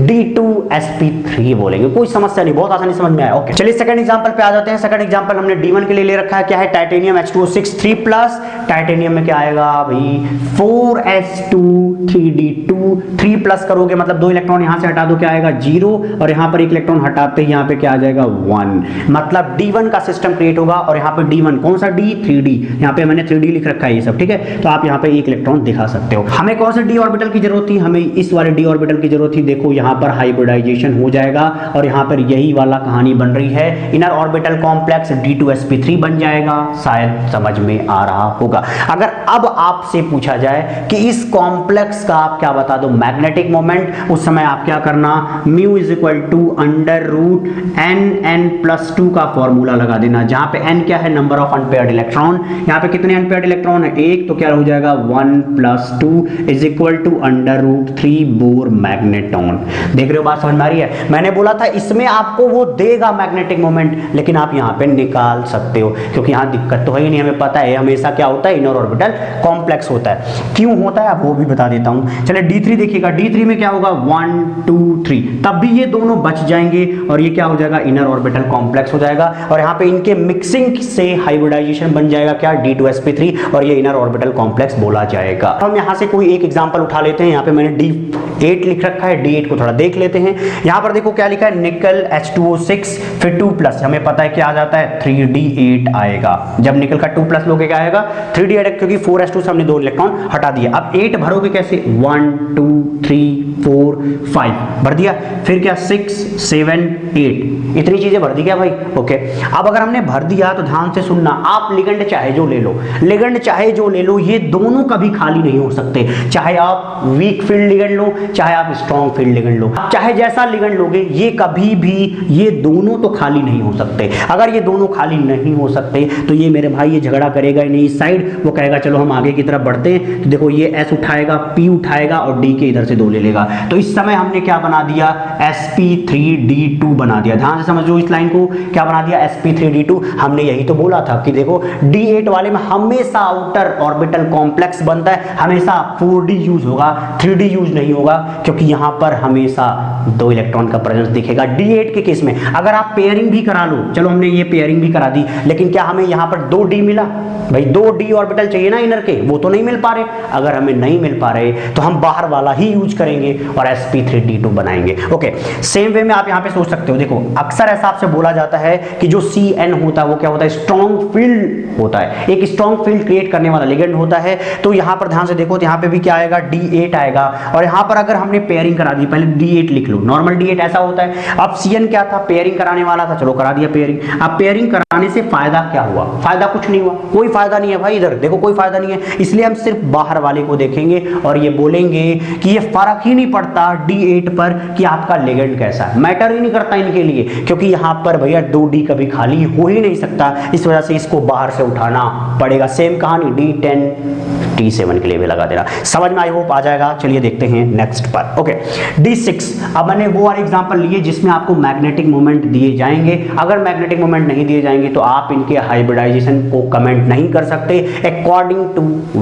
D2sp3 बोलेंगे। कोई समस्या नहीं, बहुत आसानी समझ में आया। ओके, चलिए सेकंड एग्जांपल पे आ जाते हैं। सेकंड एग्जांपल हमने D1 के लिए ले रखा है, क्या है, टाइटेनियम H2O6 3+। टाइटेनियम में क्या आएगा भाई, 4s2 3d2, 3+ करोगे मतलब 2 इलेक्ट्रॉन यहां से हटा दो, क्या आएगा 0, और यहां पर 1 इलेक्ट्रॉन हटाते ही यहां पे क्या आ जाएगा 1, मतलब D1 का सिस्टम क्रिएट होगा। और यहां पे D1 कौन सा, D 3D, यहां पे मैंने 3D लिख रखा है ये सब, ठीक है। तो आप यहां पे 1 इलेक्ट्रॉन दिखा सकते हो। हमें कौन सा D ऑर्बिटल की जरूरत थी, हमें इस वाले D ऑर्बिटल की जरूरत थी। देखो यहां पर हाइब्रिडाइजेशन हो जाएगा और यहां पर यही वाला कहानी बन रही है, इनर ऑर्बिटल कॉम्प्लेक्स D2sp3 बन जाएगा। शायद समझ में आ रहा होगा। अगर अब आपसे पूछा जाए कि इस कॉम्प्लेक्स का आप क्या बता दो मैग्नेटिक मोमेंट, उस समय आप क्या करना, mu is equal to √n+2 का फॉर्मूला लगा देना, जहां पे n क्या है, नंबर ऑफ अनपेयर्ड इलेक्ट्रॉन। यहां पे कितने अनपेयर्ड इलेक्ट्रॉन है, 1, तो क्या हो जाएगा 1+2 is equal to √3 Bohr magneton. देख रहे हो, बात समझ में आ रही है। मैंने बोला था इसमें आपको वो देगा मैग्नेटिक मोमेंट, लेकिन आप यहां पे निकाल सकते हो, क्योंकि यहां दिक्कत तो है ही नहीं। हमें पता है हमेशा क्या होता है, इनर ऑर्बिटल कॉम्प्लेक्स होता है। क्यों होता है वो भी बता देता हूं। चलिए D3 देखिएगा, D3 में क्या होगा 1 2 3, तब भी ये दोनों बच जाएंगे और ये क्या हो जाएगा, इनर ऑर्बिटल कॉम्प्लेक्स हो जाएगा। और यहाँ पे इनके मिक्सिंग से हाइब्रिडाइजेशन बन जाएगा क्या, D2sp3, और ये इनर ऑर्बिटल कॉम्प्लेक्स बोला जाएगा। हम यहाँ से कोई एक एग्जांपल उठा लेते हैं। यहाँ पे मैंने D8 लिख रखा है, D8 को थोड़ा देख लेते हैं। यहाँ पर देखो क्या लिखा है, निकल H2O6 फिर 2+, हमें पता है क्या आ जाता है 3d8 आएगा। जब निकल का 2+ लोगे क्या आएगा 3d8, क्योंकि 4s2 से हमने 2 इलेक्ट्रॉन हटा दिया। अब 8 भरोगे कैसे, 1 2 3 4 5 भर दिया, फिर क्या 6 7 8 इतनी चीजें भर दी क्या भाई? ओके, अब अगर हमने भर दिया तो ध्यान से सुनना, आप लिगेंड चाहे जो ले लो, लिगेंड चाहे जो ले लो, ये दोनों कभी खाली नहीं हो सकते। चाहे आप वीक फील्ड लिगेंड लो, चाहे आप स्ट्रॉन्ग फील्ड लिगेंड लो, चाहे जैसा लिगेंड लोगे, ये कभी भी, ये दोनों तो खाली नहीं हो सकते। अगर ये दोनों खाली नहीं हो सकते तो ये मेरे भाई ये झगड़ा करेगा ही नहीं इस साइड, वो कहेगा चलो हम आगे की तरफ बढ़ते हैं। तो देखो ये S उठाएगा, P उठाएगा और D के इधर से 2 ले लेगा। तो इस समय हमने क्या बना दिया? sp3d2 बना दिया। ध्यान से समझो इस लाइन को, क्या बना दिया? sp3d2। हमने यही तो बोला था कि देखो D8 वाले में हमेशा आउटर ऑर्बिटल कॉम्प्लेक्स बनता है, हमेशा 4d यूज होगा, 3d यूज नहीं होगा, क्योंकि यहां पर हमेशा 2 इलेक्ट्रॉन का प्रेजेंस दिखेगा। D8 के केस में अगर आप पेयरिंग भी करा लो, चलो हमने ये पेयरिंग भी करा दी, लेकिन क्या हमें यहां पर 2d मिला? भाई 2d ऑर्बिटल चाहिए ना इनर के, वो तो नहीं मिल पा रहे। अगर हमें नहीं मिल पा रहे तो हम बाहर वाला ही यूज करेंगे और sp3d2 बनाएंगे। ओके, सेम वे में आप यहां पे सोच सकते हो। देखो अक्सर ऐसा आपसे बोला जाता है कि जो Cn होता है वो क्या होता है? स्ट्रॉन्ग फील्ड होता है, एक स्ट्रॉन्ग फील्ड क्रिएट करने वाला लिगेंड होता है। तो यहां पर ध्यान से देखो, तो यहां पे भी क्या आएगा? D8 आएगा। और यहां पर अगर हमने पेयरिंग करा दी, पहले D8 लिख लो, नॉर्मल D8 ऐसा होता है। अब Cn क्या था? पेयरिंग कराने वाला था, चलो करा दिया पेयरिंग। अब पेयरिंग कराने से फायदा क्या हुआ? फायदा कुछ नहीं हुआ, कोई फायदा नहीं है भाई, इधर देखो कोई फायदा नहीं है। इसलिए हम सिर्फ बाहर वाले को देखेंगे और ये बोलेंगे कि ये फर्क ही नहीं पड़ता D8 पर कि आपका लिगेंड कैसा है, मैटर ही नहीं करता इनके लिए, क्योंकि यहां पर भैया 2D कभी खाली हो ही नहीं सकता। इस वजह से इसको बाहर से उठाना पड़ेगा। सेम कहानी D10 T7 के लिए भी लगा देना। समझ में आई होप आ जाएगा। चलिए देखते हैं नेक्स्ट पर। Okay, D6। अब मैंने वो वाले एग्जांपल लिए जिसमें आपको मैग्नेटिक मोमेंट दिए जाएंगे। अगर मैग्नेटिक मोमेंट नहीं दिए जाएंगे तो आप इनके हाइब्रिडाइजेशन को कमेंट नहीं कर सकते अकॉर्डिंग टू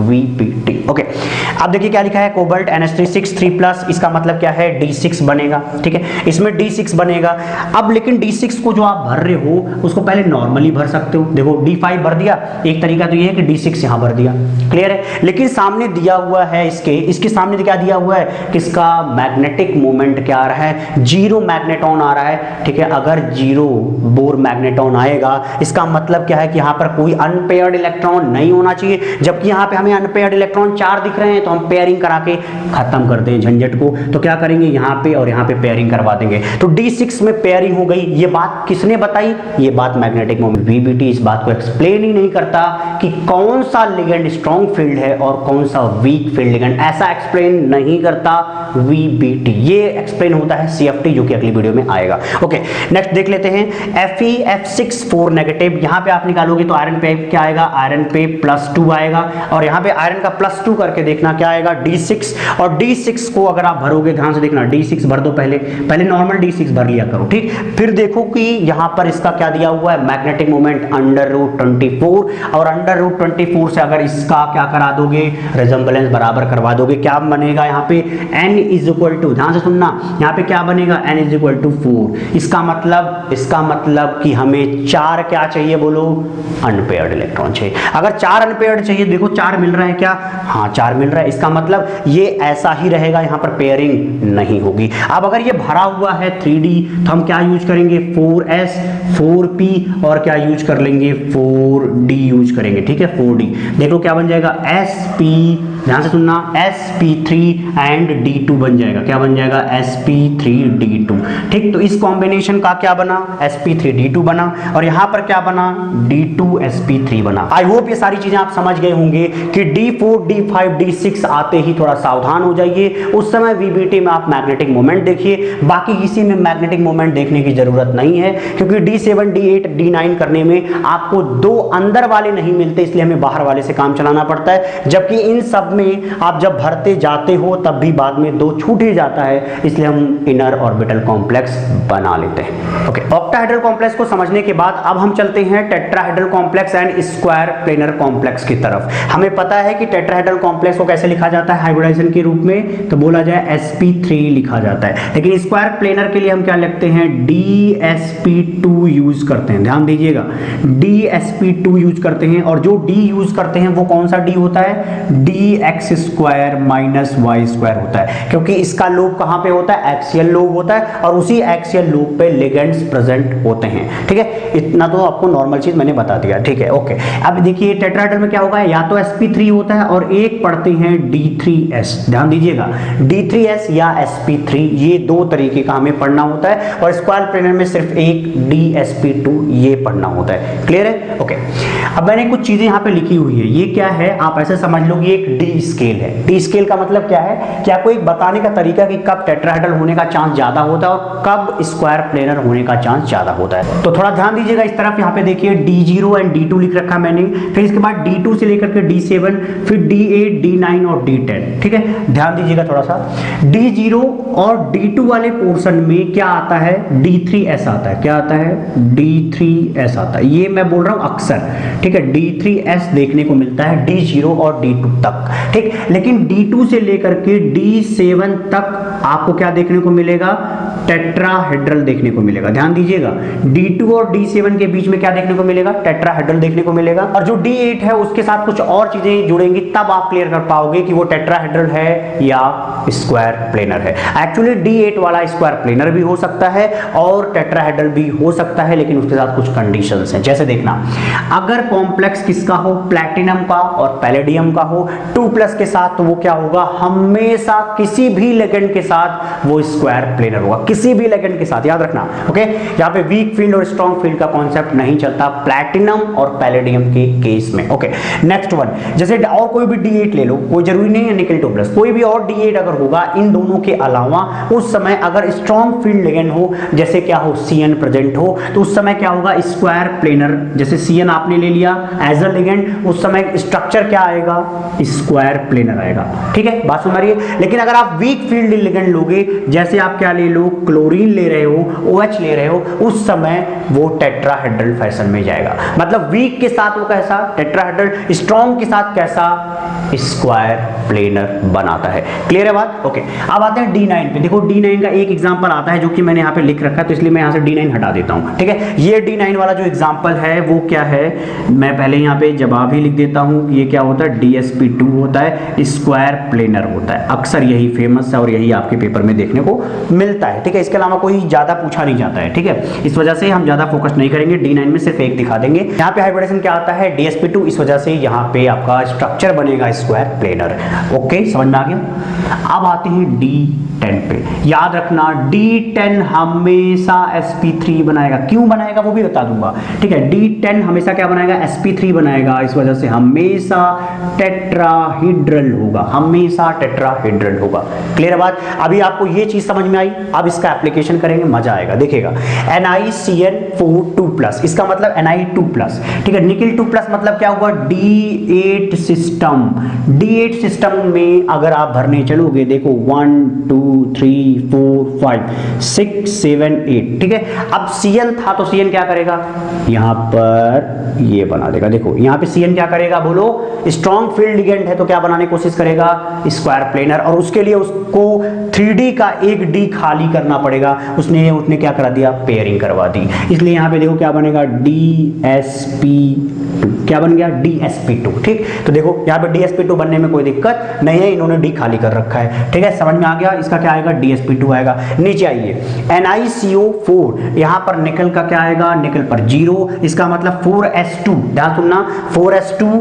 VPT। ओके, अब देखिए क्या लिखा है? कोबाल्ट NH3 इसका मतलब क्या है? D6 बनेगा। ठीक है, इसमें D6 बनेगा। अब लेकिन D6 को जो आप भर रहे हो उसको पहले नॉर्मली भर सकते हो। देखो D5 भर दिया, एक तरीका तो ये है कि D6 यहां भर दिया, क्लियर है। लेकिन सामने दिया हुआ है इसके सामने क्या दिया हुआ है? किसका मैग्नेटिक मोमेंट क्या आ रहा है? 0 मैग्नेटॉन आ रहा है। ठीक है, अगर 0 बोर मैग्नेटॉन आएगा इसका मतलब क्या है कि यहां पर कोई अनपेयर्ड इलेक्ट्रॉन नहीं होना चाहिए, जबकि यहां पे हमें अनपेयर्ड इलेक्ट्रॉन 4 दिख रहे हैं। तो हम पेयरिंग करा के खत्म कर दें झंझट को। तो क्या करेंगे? यहां पे और यहां पे पेयरिंग करवा देंगे। तो D6 में पेयरिंग हो गई। ये बात किसने बताई? ये बात मैग्नेटिक मोमेंट। VBT इस बात को एक्सप्लेन ही नहीं करता कि कौन सा लिगेंड स्ट्रॉन्ग फील्ड है और कौन सा वीक फील्ड लिगेंड, ऐसा एक्सप्लेन नहीं करता VBT। ये एक्सप्लेन होता है CFT, जो कि अगली वीडियो में आएगा। ओके, नेक्स्ट देख लेते हैं Fe F6 4 नेगेटिव। यहां पे आप निकालोगे तो आयरन पे क्या आएगा? आयरन पे +2 आएगा। और यहां पे आयरन का +2 करके देखना क्या आएगा? D6। और D6 को अगर आप भरोगे, ध्यान से देखना, D6 भर दो पहले नॉर्मल D6 भर लिया करो। ठीक, फिर देखो कि यहां पर इसका क्या दिया हुआ है? Magnetic moment √24। और √24 से अगर इसका क्या करा दोगे? रिजम्बलेंस बराबर करवा दोगे। क्या बनेगा यहाँ पे? n = ध्यान से सुनना, यहाँ पे क्या बनेगा? n = 4। इसका मतलब कि हमें 4 क्या चाहिए बोलो? अनपेयर्ड इलेक्ट्रॉन चाहिए। अगर 4 अनपेयर्ड चाहिए, देखो 4 मिल रहा है क्या? हाँ 4 मिल रहा है। इसका मतलब ये ऐसा ही रहेगा, यहाँ पर पेयरिंग नहीं होगी। अब अगर ये भरा हुआ है 3D तो हम क्या यूज करेंगे? 4s 4p और क्या यूज कर लेंगे? 4d यूज करेंगे। ठीक है, 4d। देखो क्या बन जाएगा? sp, ध्यान से सुनना, sp3 एंड d2 बन जाएगा। क्या बन जाएगा? sp3d2। ठीक, तो इस कॉम्बिनेशन का क्या बना? sp3d2 बना। और यहां पर क्या बना? d2sp3 बना। आई होप ये सारी चीजें आप समझ गए होंगे कि d4 d5 d6 आते ही थोड़ा सावधान हो जाइए। उस समय VBT में आप मैग्नेटिक मोमेंट देखिए, बाकी किसी में मैग्नेटिक मोमेंट देखने की जरूरत नहीं है, क्योंकि d7 d8 d9 करने में आपको 2 अंदर वाले नहीं मिलते, इसलिए हमें बाहर वाले से काम चलाना पड़ता है। जबकि इन सब में आप जब भरते जाते हो तब भी बाद में 2 छूट ही जाता है, इसलिए हम इनर ऑर्बिटल कॉम्प्लेक्स बना लेते हैं। ओके, ऑक्टाहेड्रल कॉम्प्लेक्स को समझने के बाद अब हम चलते हैं tetrahedral complex and square planar complex की तरफ। हमें पता है कि टेट्राहेड्रल कॉम्प्लेक्स को कैसे लिखा जाता है हाइब्रिडाइजेशन के रूप में, तो बोला जाए sp3 लिखा जाता है। लेकिन स्क्वायर प्लेनर के लिए हम क्या लिखते हैं? dsp2 यूज करते हैं। ध्यान दीजिएगा, dsp2 यूज करते हैं। और जो d यूज करते हैं वो कौन सा d होता है? X square minus y square होता है, क्योंकि इसका लोब कहाँ पे होता है, एक्सियल लोब होता है, और उसी एक्सियल लोब पे लिगेंड्स प्रेजेंट होते हैं। ठीक है, इतना तो आपको नॉर्मल चीज मैंने बता दिया। ठीक है, ओके। अब देखिए टेट्राहेड्रल में क्या होगा, या तो sp3 होता है और एक पढ़ते हैं d3s। ध्यान दीजिएगा, d3s या sp3, ये दो तरीके का हमें पढ़ना होता है, और स्क्वायर प्लेनर में सिर्फ एक dsp2 ये पढ़ना होता है। क्लियर है? ओके। अब मैंने कुछ चीजें यहाँ पे लिखी हुई है, ये क्या है, आप ऐसे समझ लो कि एक डी स्केल है। डी स्केल का मतलब क्या है, कि आपको एक बताने का तरीका कि कब टेट्राहेड्रल होने का चांस ज्यादा होता है और कब स्क्वायर प्लेनर होने का चांस ज्यादा होता है। तो थोड़ा ध्यान दीजिएगा इस तरफ, यहाँ पे देखिए d0 एंड d2 लिख रखा मैंने, फिर इसके बाद d2 से लेकर के d7, फिर d8, d9 और d10। ठीक है, ध्यान दीजिएगा थोड़ा सा। d0 और d2 वाले पोर्शन में क्या आता है, d3s आता है। क्या आता है, d3s आता है। ये मैं बोल रहा हूं अक्सर, ठीक है, d3s देखने को मिलता है d0 और d2 तक। ठीक, लेकिन d2 से लेकर के d7 तक आपको क्या देखने को मिलेगा, टेट्राहेड्रल देखने को मिलेगा। ध्यान दीजिएगा, d2 और d7 के बीच में क्या देखने को मिलेगा, टेट्राहेड्रल देखने को मिलेगा। और जो d8 है उसके साथ कुछ और चीजें जुड़ेंगी, तब आप क्लियर कर पाओगे कि वो टेट्राहेड्रल है या स्क्वायर प्लेनर है। एक्चुअली d8 वाला स्क्वायर प्लेनर भी हो सकता है और टेट्राहेड्रल भी हो सकता है, लेकिन उसके साथ कुछ कंडीशंस हैं। जैसे देखना, अगर कॉम्प्लेक्स किसका हो, प्लैटिनम का और पैलेडियम का हो 2+ के साथ, तो वो क्या होगा, हमेशा किसी भी लिगेंड के साथ वो स्क्वायर प्लेनर होगा, किसी भी लिगेंड के साथ। याद रखना, ओके। यहाँ पे वीक फील्ड और स्ट्रॉन्ग फील्ड का कॉन्सेप्ट नहीं चलता प्लैटिनम और पैलेडियम के केस में। ओके, नेक्स्ट वन, जैसे और कोई भी d8 ले लो, कोई जरूरी नहीं है निकल 2+, कोई भी और d8 अगर होगा इन दोनों के अलावा, उस समय अगर स्ट्रॉन्ग फील्ड लिगेंड हो, जैसे क्या हो, Cn प्रेजेंट हो, तो उस समय क्या होगा, स्क्वायर प्लेनर। जैसे Cn आपने ले लिया एज अ लिगेंड, उस समय स्ट्रक्चर क्या आएगा, स्क्वायर प्लेनर आएगा। ठीक है, बात समझ रही है। लेकिन अगर आप वीक फील्ड लिगेंड लोगे, जैसे आप क्या ले लो, क्लोरीन ले रहे हो, OH ले रहे हो, उस समय वो टेट्राहेड्रल फैशन में जाएगा। मतलब वीक के साथ वो कैसा, टेट्राहेड्रल, स्ट्रॉन्ग के साथ कैसा, स्क्वायर प्लेनर बनाता है। क्लियर है बात? ओके। अब आते हैं d9 पे। देखो d9 का एक एग्जांपल आता है जो कि मैंने यहाँ पे लिख रखा है, तो इसलिए मैं यहाँ से d9 हटा देता हूँ। ठीक है, ये d9 वाला जो एग्जांपल है वो क्या है, मैं पहले यहाँ पे जवाब ही लिख देता हूँ। ये क्या होता है, dsp2 होता है, स्क्वायर प्लेनर होता है। अक्सर यही फेमस है और यही आपके पेपर में देखने को मिलता है। ठीक है, इसके अलावा कोई ज्यादा पूछा नहीं जाता है। ठीक है, इस वजह से हम ज्यादा फोकस नहीं करेंगे, d9 में सिर्फ एक दिखा देंगे। यहाँ पे हाइब्रिडेशन क्या आता है, dsp2, इस वजह से यहाँ पे आपका स्ट्रक्चर बनेगा स्क्वायर प्लेनर। ओके, समझ में आ गया। अब आते हैं d10 पे। याद रखना, d10 हमेशा sp3 बनाएगा। क्यों बनाएगा वो भी बता दूंगा। ठीक है, d10 हमेशा क्या बनाएगा, sp3 बनाएगा। इस वजह से हमेशा टेट्राहेड्रल होगा, हमेशा टेट्राहेड्रल होगा। क्लियर बात? अभी आपको ये चीज समझ में आई, अब इसका एप्लीकेशन करेंगे, मजा आएगा। देखिएगा, NiCN4 2+, इसका मतलब Ni2+। ठीक है, निकल 2+ मतलब क्या हुआ, d8 सिस्टम। d8 सिस्टम में अगर आप भरने चलोगे, देखो 1 2 3 4 5 6 7 8। ठीक है, अब Cn था तो Cn क्या करेगा, यहां पर ये बना देगा। देखो यहाँ पे Cn क्या करेगा, बोलो, स्ट्रॉन्ग फील्ड लिगेंड है तो क्या बनाने की कोशिश करेगा, स्क्वायर प्लेनर। और उसके लिए उसको 3D का एक D खाली करना पड़ेगा। उसने क्या करा दिया, पेयरिंग करवा दी। इसलिए यहाँ पे देखो क्या बनेगा, dsp2। क्या बन गया, dsp2। ठीक, तो देखो यहाँ पे dsp2 बनने में कोई दिक्कत नहीं है, इन्होंने D खाली कर रखा है। ठीक है, समझ में आ गया। इसका क्या आएगा, dsp2 आएगा। नीचे आइए, NiCO4, यहाँ पर निकल का क्या आएगा, निकल पर 0, इसका मतलब 4s2। ध्यान सुनना, 4s2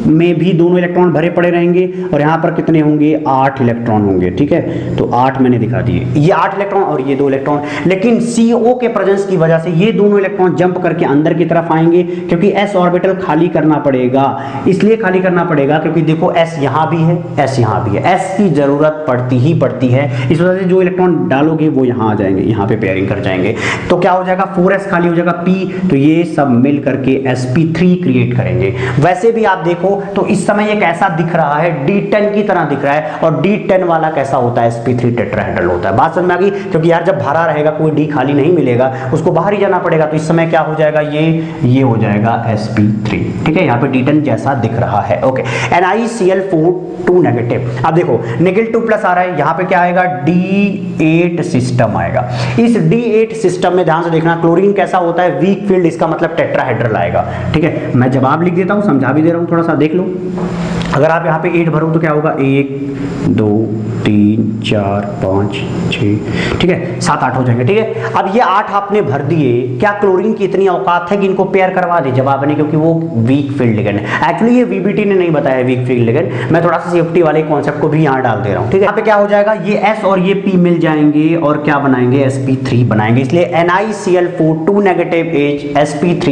में भी दोनों इलेक्ट्रॉन भरे पड़े रहेंगे, और यहाँ पर कितने होंगे, 8 इलेक्ट्रॉन होंगे। ठीक है, तो 8 मैंने दिखा दिए, ये 8 इलेक्ट्रॉन और ये 2 इलेक्ट्रॉन। लेकिन CO के प्रेजेंस की वजह से ये दोनों इलेक्ट्रॉन जंप करके अंदर की तरफ आएंगे, क्योंकि s ऑर्बिटल खाली करना पड़ेगा। इसलिए खाली करना पड़ेगा क्योंकि देखो s यहाँ भी है, s यहाँ भी है, s की जरूरत पड़ती ही पड़ती है। इस वजह से जो इलेक्ट्रॉन डालोगे वो यहाँ आ जाएंगे, यहाँ पे पेयरिंग कर जाएंगे। तो क्या हो जाएगा, 4s खाली हो जाएगा, p, तो ये सब मिल करके sp3 क्रिएट करेंगे। वैसे भी आप देखो तो इस समय ये कैसा दिख रहा है, d10 की तरह दिख रहा है, और d10 वाला कैसा होता है, sp3 टेट्राहेड्रल होता है। बात समझ में आ गई? क्योंकि यार जब भरा रहेगा, कोई d खाली नहीं मिलेगा, उसको बाहर ही जाना पड़ेगा। तो इस समय क्या हो जाएगा, ये हो जाएगा sp3। ठीक है, यहाँ पे d10 जैसा दिख रहा है। Okay, NiCl4 2-। अब देखो निकल 2+ आ रहा है, यहाँ पे क्या आएगा, d8 सिस्टम आएगा। इस d8 सिस्टम में ध्यान से देखना, क्लोरीन कैसा होता है, वीक फील्ड, इसका मतलब टेट्राहेड्रल आएगा। ठीक है, मैं जवाब लिख देता हूँ, समझा भी दे रहा हूँ, थोड़ा सा देख लो। अगर आप यहाँ पे 8 भरो तो क्या होगा, 1 2 3 4 5 6, ठीक है, 7 8 हो जाएंगे। ठीक है, अब ये 8 आपने भर दिए, क्या क्लोरीन की इतनी औकात है कि इनको पेयर करवा दे? जवाब नहीं, क्योंकि वो वीक फील्ड लिगेंड है। एक्चुअली ये वीबीटी ने नहीं बताया वीक फील्ड लिगेंड, मैं थोड़ा सा सेफ्टी वाले कॉन्सेप्ट को भी यहाँ डाल दे रहा हूँ। ठीक है, यहाँ पे क्या हो जाएगा, ये S और ये P मिल जाएंगे और क्या बनाएंगे, sp3 बनाएंगे। इसलिए NiCl4 2 negative H sp3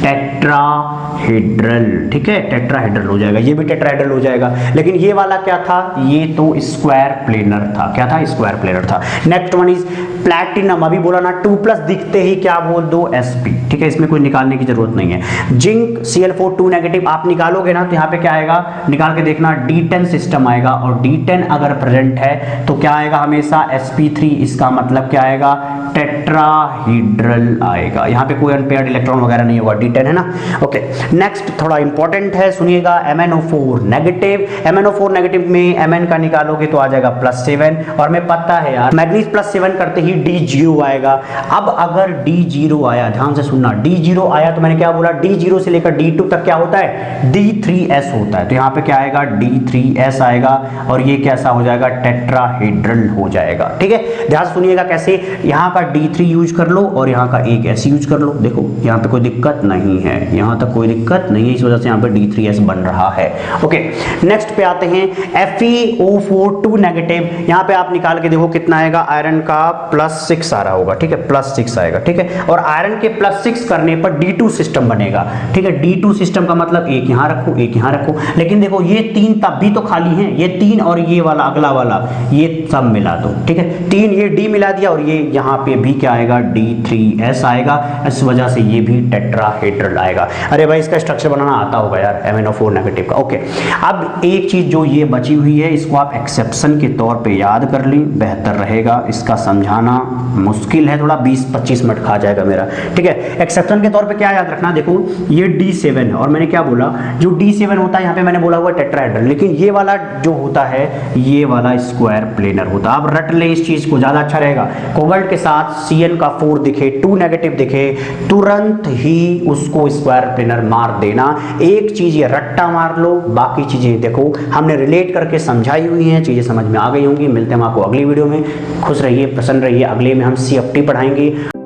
tetrahedral. ठीक है, टेट्राहेड्रल हो जाएगा, ये भी टेट्राहेड्रल हो जाएगा। लेकिन ये वाला क्या था, ये तो स्क्वायर प्लेनर था। क्या था, स्क्वायर प्लेनर था। Next one is platinum. अभी बोला ना 2+ दिखते ही क्या बोल दो, sp। ठीक है, इसमें कोई निकालने की जरूरत नहीं है। जिंक Cl4 2 नेगेटिव आप निकालोगे ना तो यहाँ पे क्या आएगा, निकाल के देखना, D10 सिस्टम आएगा, और D10 अगर प्रेजेंट है तो क्या आएगा, हमेशा sp3। इसका मतलब क्या आएगा, टेट्राहेड्रल आएगा। यहाँ पे कोई अनपेयर्ड इलेक्ट्रॉन वगैरह नहीं होगा, D10 है ना। ओके, नेक्स्ट थोड़ा इंपॉर्टेंट है, सुनिएगा, MnO4 नेगेटिव। MnO4 नेगेटिव में Mn का निकालोगे तो आ जाएगा +7, और मैं पता है यार मैग्नीज +7 करते ही D0 आएगा। अब अगर D0 आया, ध्यान से सुनना, D0 आया तो मैंने क्या बोला, D0 से लेकर D2 तक क्या होता है, D3S होता है। तो यहाँ पे क्या आएगा, D3S आएगा, और ये कैसा हो जाएगा, टेट्राहेड्रल हो जाएगा। ठीक है, ध्यान से सुनिएगा कैसे, यहाँ का D3 यूज कर लो और यहाँ का एक S यूज कर लो। देखो यहाँ पे कोई दिक्कत नहीं है, यहाँ तक कोई दिक्कत नहीं है, इस वजह से यहाँ पे D3S बन रहा है। ओके, नेक्स्ट पे आते हैं, FeO4 2 नेगेटिव। यहाँ पे आप निकाल के देखो कितना आएगा, आयरन का +6 आ रहा होगा। ठीक है, +6 आएगा। ठीक है, और आयरन के +6 करने पर D2 सिस्टम बनेगा। ठीक है, D2 सिस्टम का मतलब एक यहाँ रखो, एक यहाँ रखो। लेकिन देखो ये 3 तब भी तो खाली हैं, ये 3 और ये वाला अगला वाला, ये सब मिला दो। ठीक है, 3 ये D मिला दिया, और ये यहाँ पे भी क्या आएगा, D3S आएगा। इस वजह से ये भी टेट्राहेड्रल आएगा। अरे भाई इसका स्ट्रक्चर बनाना आता होगा यार, MnO4 नेगेटिव का। ओके, अब एक चीज जो ये बची हुई है, इसको आप एक्सेप्शन के तौर पे याद कर लें, बेहतर रहेगा। इसका समझाना मुश्किल है थोड़ा, 20-25 मिनट खा जाएगा मेरा। ठीक है, एक्सेप्शन के तौर पे क्या याद रखना, देखो ये D7 है, और मैंने क्या बोला, जो D7 होता है यहाँ पे मैंने बोला हुआ टेट्राहेड्रल, लेकिन ये वाला जो होता है, ये वाला स्क्वायर प्लेनर होता है। आप रट ले इस चीज को, ज्यादा अच्छा रहेगा। कोबाल्ट के साथ Cn का 4 दिखे, 2 नेगेटिव दिखे, तुरंत ही उसको स्क्वायर प्लेनर मार देना। एक चीज ये रट्टा मार लो, बाकी चीजें देखो हमने रिलेट करके समझाई हुई हैं, चीजें समझ में आ गई होंगी। मिलते हैं हम आपको अगली वीडियो में। खुश रहिए, प्रसन्न रहिए। अगले में हम CFT पढ़ाएंगे।